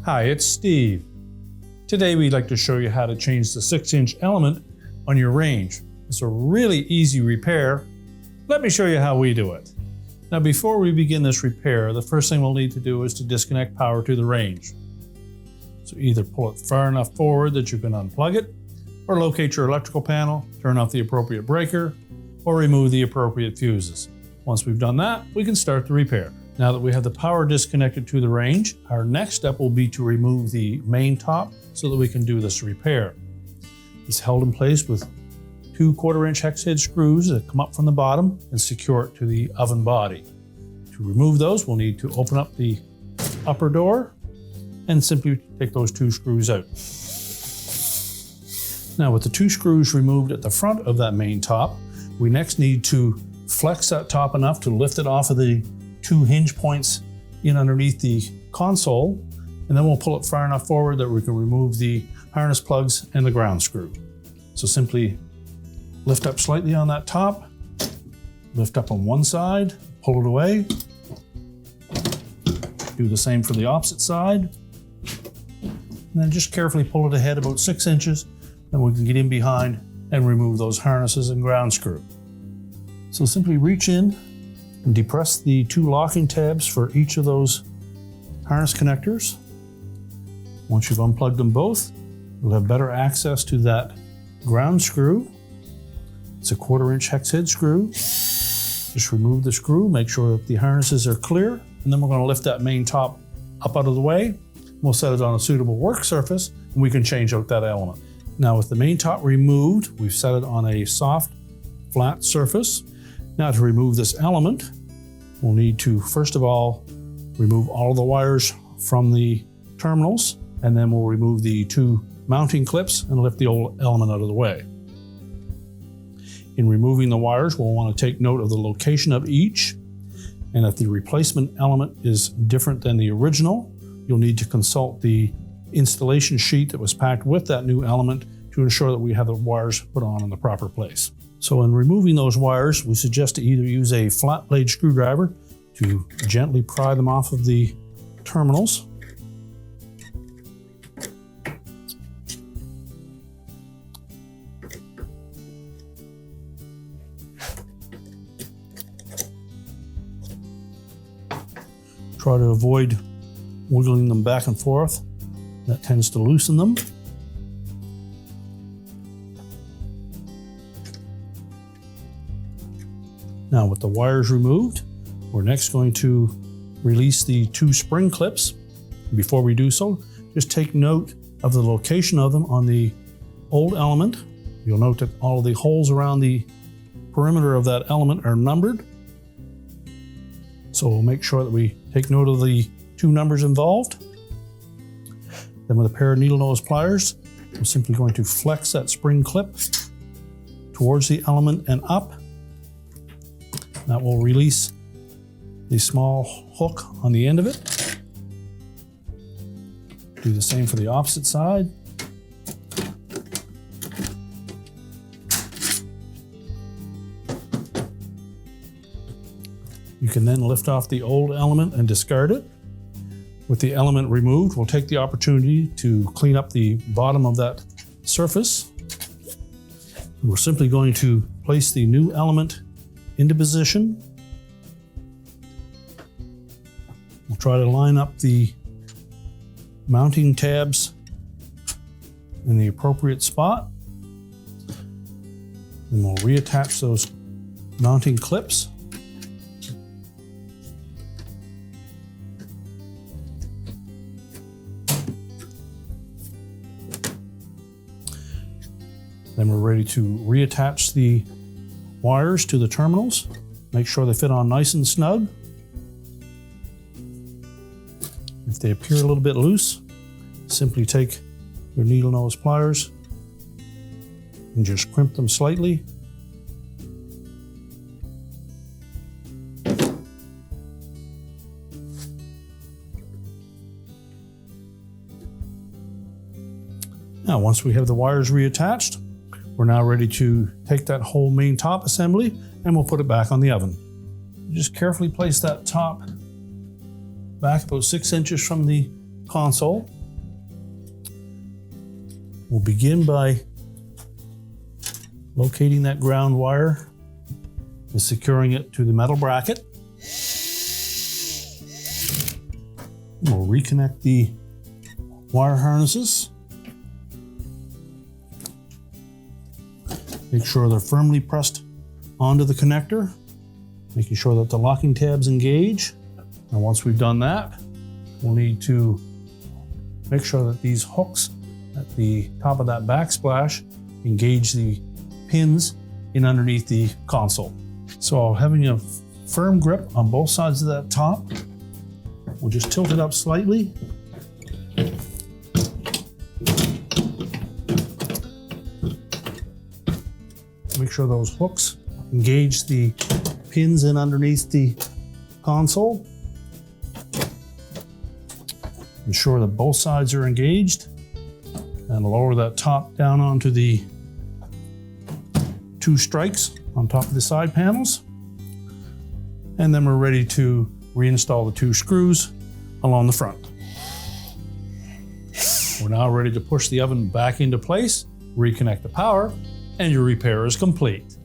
Hi, it's Steve. Today we'd like to show you how to change the 6-inch element on your range. It's a really easy repair. Let me show you how we do it. Now before we begin this repair, the first thing we'll need to do is to disconnect power to the range. So either pull it far enough forward that you can unplug it, or locate your electrical panel, turn off the appropriate breaker, or remove the appropriate fuses. Once we've done that, we can start the repair. Now that we have the power disconnected to the range, our next step will be to remove the main top so that we can do this repair. It's held in place with 2 1/4-inch hex head screws that come up from the bottom and secure it to the oven body. To remove those, we'll need to open up the upper door and simply take those 2 screws out. Now with the 2 screws removed at the front of that main top, we next need to flex that top enough to lift it off of the 2 hinge points in underneath the console, and then we'll pull it far enough forward that we can remove the harness plugs and the ground screw. So simply lift up slightly on that top, lift up on one side, pull it away. Do the same for the opposite side. And then just carefully pull it ahead about 6 inches, then we can get in behind and remove those harnesses and ground screw. So simply reach in and depress the 2 locking tabs for each of those harness connectors. Once you've unplugged them both, you'll have better access to that ground screw. It's a 1/4-inch hex head screw. Just remove the screw, make sure that the harnesses are clear, and then we're going to lift that main top up out of the way. We'll set it on a suitable work surface, and we can change out that element. Now with the main top removed, we've set it on a soft, flat surface. Now to remove this element, we'll need to first of all remove all of the wires from the terminals, and then we'll remove the 2 mounting clips and lift the old element out of the way. In removing the wires, we'll want to take note of the location of each, and if the replacement element is different than the original, you'll need to consult the installation sheet that was packed with that new element to ensure that we have the wires put on in the proper place. So in removing those wires, we suggest to either use a flat blade screwdriver to gently pry them off of the terminals, try to avoid wiggling them back and forth. That tends to loosen them. Now with the wires removed, we're next going to release the 2 spring clips. Before we do so, just take note of the location of them on the old element. You'll note that all of the holes around the perimeter of that element are numbered. So we'll make sure that we take note of the 2 numbers involved. Then with a pair of needle nose pliers, we're simply going to flex that spring clip towards the element and up. That will release the small hook on the end of it. Do the same for the opposite side. You can then lift off the old element and discard it. With the element removed, we'll take the opportunity to clean up the bottom of that surface. We're simply going to place the new element into position. We'll try to line up the mounting tabs in the appropriate spot. Then we'll reattach those mounting clips. Then we're ready to reattach the wires to the terminals. Make sure they fit on nice and snug. If they appear a little bit loose, simply take your needle nose pliers and just crimp them slightly. Now, once we have the wires reattached, We're now ready to take that whole main top assembly and we'll put it back on the oven. Just carefully place that top back about 6 inches from the console. We'll begin by locating that ground wire and securing it to the metal bracket. We'll reconnect the wire harnesses. Make sure they're firmly pressed onto the connector, making sure that the locking tabs engage. And once we've done that, we'll need to make sure that these hooks at the top of that backsplash engage the pins in underneath the console. So having a firm grip on both sides of that top, we'll just tilt it up slightly. Make sure those hooks engage the pins in underneath the console. Ensure that both sides are engaged, and lower that top down onto the 2 strikes on top of the side panels. And then we're ready to reinstall the 2 screws along the front. We're now ready to push the oven back into place, reconnect the power, and your repair is complete.